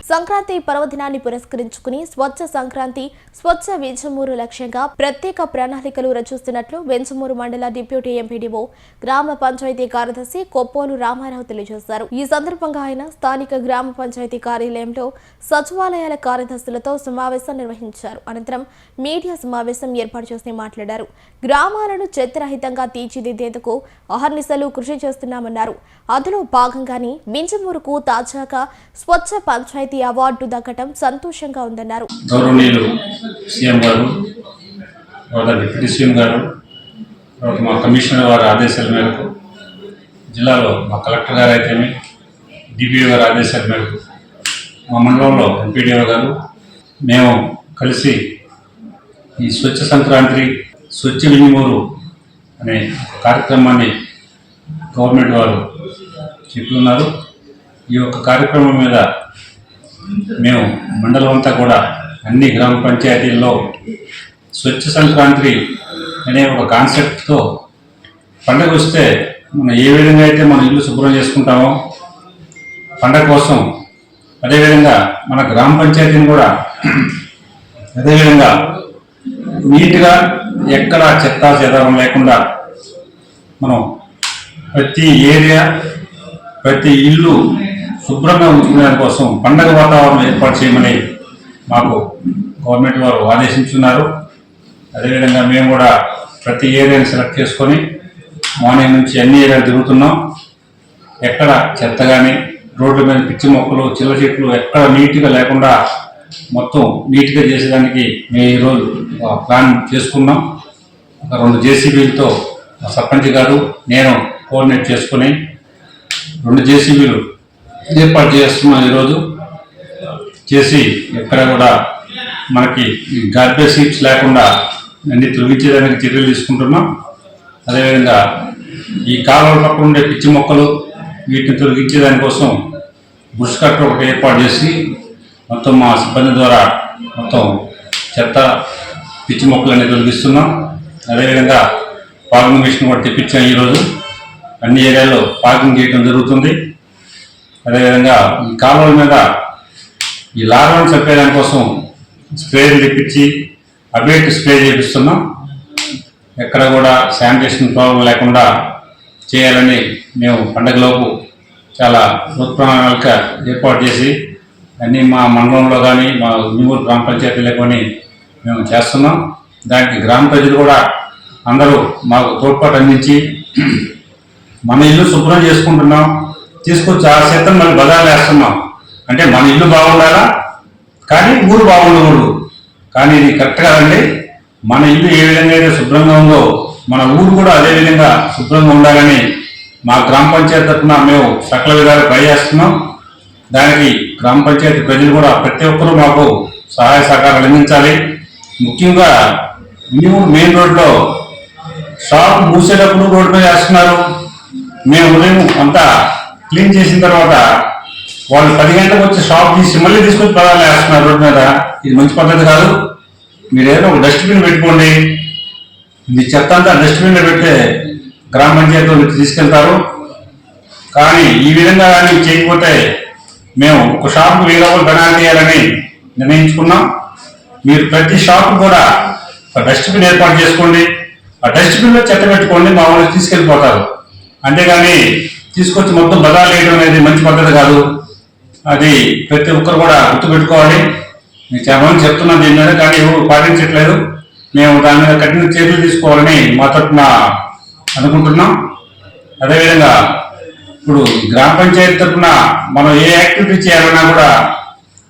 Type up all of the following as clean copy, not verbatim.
సంక్రాంతి పర్వదినాన్ని పురస్కరించుకుని స్వచ్ఛ సంక్రాంతి స్వచ్ఛ వెంచమూరు లక్ష్యంగా ప్రత్యేక ప్రణాళికలు రచిస్తున్నట్లు వెంచమూరు మండల డిప్యూటీ ఎంపీడీఓ గ్రామ పంచాయతీ కార్యదర్శి కొప్పోలు రామారావు తెలియజేశారు. ఈ సందర్భంగా ఆయన స్థానిక గ్రామ పంచాయతీ కార్యాలయంలో సచివాలయాల కార్యదర్శులతో సమావేశం నిర్వహించారు. అనంతరం మీడియా సమావేశం ఏర్పాటు చేసి మాట్లాడారు. గ్రామాలను చెత్తరహితంగా తీర్చిదిద్దేందుకు అహర్నిశలు కృషి చేస్తున్నామన్నారు. అందులో భాగంగానే వెంచమూరుకు తాజాగా స్వచ్ఛ పంచాయతీ అవార్డు దక్కడం సంతోషంగా ఉందన్నారు. గౌరవనీయులు సీఎం గారు, డిప్యూటీ సీఎం గారు, మా కమిషనర్ వారి ఆదేశాల మేరకు జిల్లాలో మా కలెక్టర్ గారు అయితేమి, డిపిఓ గారి ఆదేశాల మేరకు మా మండలంలో ఎంపీడీఓ గారు మేము కలిసి ఈ స్వచ్ఛ సంక్రాంతి స్వచ్ఛ వెంచమూరు అనే కార్యక్రమాన్ని గవర్నమెంట్ వారు చెప్తున్నారు. ఈ యొక్క కార్యక్రమం మీద మేము మండలం అంతా కూడా అన్ని గ్రామ పంచాయతీల్లో స్వచ్ఛ సంక్రాంతి అనే ఒక కాన్సెప్ట్తో పండగ వస్తే మనం ఏ విధంగా అయితే మన ఇల్లు శుభ్రం చేసుకుంటామో పండగ కోసం, అదేవిధంగా మన గ్రామ పంచాయతీని కూడా అదేవిధంగా నీట్గా ఎక్కడ చెత్త చెదారం లేకుండా మనం ప్రతి ఏరియా ప్రతి ఇల్లు శుభ్రంగా ఉంచుకునే కోసం పండగ వాతావరణం ఏర్పాటు చేయమని మాకు గవర్నమెంట్ వారు ఆదేశించున్నారు. అదేవిధంగా మేము కూడా ప్రతి ఏరియాని సెలెక్ట్ చేసుకొని మార్నింగ్ నుంచి అన్ని ఏరియాలు తిరుగుతున్నాం. ఎక్కడ చెత్త కానీ, రోడ్ల మీద పిచ్చి మొక్కలు, చిల్ల చెట్లు ఎక్కడ నీట్గా లేకుండా మొత్తం నీట్గా చేసేదానికి మేము ఈరోజు ప్లాన్ చేసుకున్నాం. ఒక 2 జేసీబీలతో సర్పంచ్ గారు నేను కోఆర్డినేట్ చేసుకుని 2 జేసీబీలు ఏర్పాటు చేస్తున్నాం. ఈరోజు చేసి ఎక్కడ కూడా మనకి గార్బేజ్ హీప్స్ లేకుండా అన్ని తొలగించేదానికి చర్యలు తీసుకుంటున్నాం. అదేవిధంగా ఈ కాలువల పక్కన ఉండే పిచ్చి మొక్కలు వీటిని తొలగించేదానికోసం బుష్ కట్టర్ ఒకటి ఏర్పాటు చేసి మొత్తం మా సిబ్బంది ద్వారా మొత్తం చెత్త పిచ్చి మొక్కలన్నీ తొలగిస్తున్నాం. అదేవిధంగా పార్కింగ్ మిషన్ కూడా తెప్పించాం. ఈరోజు అన్ని ఏరియాల్లో పార్కింగ్ చేయడం జరుగుతుంది. అదేవిధంగా ఈ కాలువల మీద ఈ లార్వాను చంపేదానికోసం స్ప్రేలు తెప్పించి అబేట్ స్ప్రే చేపిస్తున్నాం. ఎక్కడ కూడా శానిటేషన్ ప్రాబ్లం లేకుండా చేయాలని మేము పండగలోపు చాలా ప్రణాళిక ఏర్పాటు చేసి అన్నీ మా మండలంలో కానీ మా వెంచమూరు గ్రామ పంచాయతీలో కానీ మేము చేస్తున్నాం. దానికి గ్రామ ప్రజలు కూడా అందరూ మాకు తోడ్పాటు అందించి మన ఇల్లు శుభ్రం చేసుకుంటున్నాం, తీసుకొచ్చి ఆ శాతం మనం బజార్లు వేస్తున్నాం. అంటే మన ఇల్లు బాగుండాలా కానీ ఊరు బాగుండకూడదు. కానీ ఇది కరెక్ట్ కాదండి. మన ఇల్లు ఏ విధంగా అయితే శుభ్రంగా ఉందో మన ఊరు కూడా అదే విధంగా శుభ్రంగా ఉండాలని మా గ్రామ పంచాయతీ తరఫున మేము సకల విధాలు ట్రై చేస్తున్నాం. దానికి గ్రామ పంచాయతీ ప్రజలు కూడా ప్రతి ఒక్కరూ మాకు సహాయ సహకారాలు అందించాలి. ముఖ్యంగా మెయిన్ రోడ్లో షాప్ మూసేటప్పుడు రోడ్డు మీద వేస్తున్నారు. మేము ఉదయం అంతా క్లీన్ చేసిన తర్వాత వాళ్ళు 10 గంటలకు వచ్చి షాప్ తీసి మళ్ళీ తీసుకొచ్చి పదాలు వేస్తున్నారు రోడ్డు మీద. ఇది మంచి పద్ధతి కాదు. మీరు ఏదో ఒక డస్ట్బిన్ పెట్టుకోండి. మీ చెత్త అంతా డస్ట్బిన్లో పెడితే గ్రామ పంచాయతీ తీసుకెళ్తారు. కానీ ఈ విధంగా కానీ చేయకపోతే మేము ఒక షాప్కు 1000 రూపాయలు పెనాల్టీ చేయాలని నిర్ణయించుకున్నాం. మీరు ప్రతి షాప్ కూడా ఒక డస్ట్బిన్ ఏర్పాటు చేసుకోండి. ఆ డస్ట్బిన్లో చెత్త పెట్టుకోండి, మా వాళ్ళు తీసుకెళ్ళిపోతారు. అంతేగాని తీసుకొచ్చి మొత్తం బజార్లు వేయడం అనేది మంచి పద్ధతి కాదు. అది ప్రతి ఒక్కరు కూడా గుర్తుపెట్టుకోవాలి. మీకు చాలా మంది చెప్తున్నాం దీని మీద, కానీ ఎవరు పాటించట్లేదు. మేము దాని మీద కఠిన చర్యలు తీసుకోవాలని మా తరఫున అనుకుంటున్నాం. అదేవిధంగా ఇప్పుడు గ్రామ పంచాయతీ తరఫున మనం ఏ యాక్టివిటీ చేయాలన్నా కూడా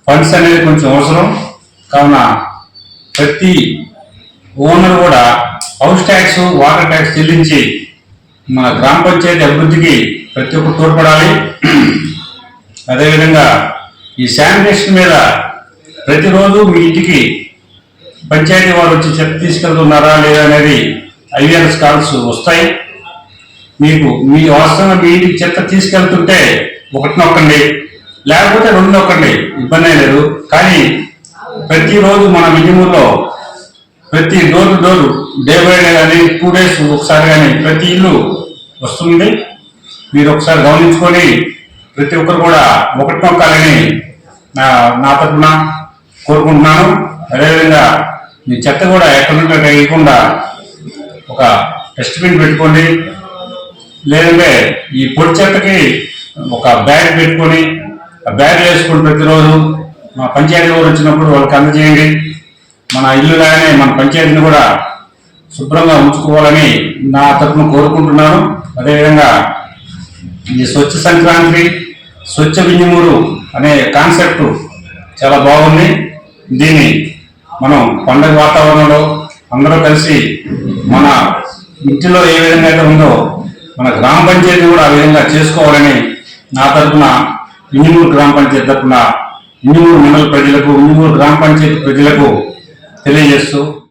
ఫండ్స్ అనేది కొంచెం అవసరం. కావున ప్రతి ఓనర్ కూడా హౌస్ ట్యాక్స్, వాటర్ ట్యాక్స్ చెల్లించి మన గ్రామ పంచాయతీ అభివృద్ధికి ప్రతి ఒక్కరు తోడ్పడాలి. అదేవిధంగా ఈ శానిటేషన్ మీద ప్రతిరోజు మీ ఇంటికి పంచాయతీ వారు వచ్చి చెత్త తీసుకెళ్తున్నారా లేదా అనేది IVRS కాల్స్ వస్తాయి. మీకు మీ వాస్తవంగా మీ ఇంటికి చెత్త తీసుకెళ్తుంటే 1 నొక్కండి, లేకపోతే 2 నొక్కండి, ఇబ్బంది లేదు. కానీ ప్రతిరోజు మన వెంచమూరులో ప్రతి door to door day by day కానీ 2 days ఒకసారి కానీ ప్రతి ఇల్లు వస్తుంది. మీరు ఒకసారి గమనించుకొని ప్రతి ఒక్కరు కూడా 1 నొక్కాలని నా తరఫున కోరుకుంటున్నాను. అదేవిధంగా మీ చెత్త కూడా ఎక్కడుంటే వేయకుండా ఒక డస్ట్బిన్ పెట్టుకోండి, లేదంటే ఈ పొడి చెత్తకి ఒక బ్యాగ్ పెట్టుకొని ఆ బ్యాగ్ వేసుకొని ప్రతిరోజు మా పంచాయతీ వారు వచ్చినప్పుడు వాళ్ళకి అందజేయండి. మన ఇల్లు లాగానే మన పంచాయతీని కూడా శుభ్రంగా ఉంచుకోవాలని నా తరఫున కోరుకుంటున్నాను. అదేవిధంగా ఈ స్వచ్ఛ సంక్రాంతి స్వచ్ఛ వింజమూరు అనే కాన్సెప్ట్ చాలా బాగుంది. దీన్ని మనం పండగ వాతావరణంలో అందరూ కలిసి మన ఇంటిలో ఏ విధంగా అయితే ఉందో మన గ్రామ పంచాయతీ కూడా ఆ విధంగా చేసుకోవాలని నా తరఫున వింజమూరు గ్రామ పంచాయతీ తరఫున వింజమూరు మండల ప్రజలకు, వింజమూరు గ్రామ పంచాయతీ ప్రజలకు తెలియజేస్తూ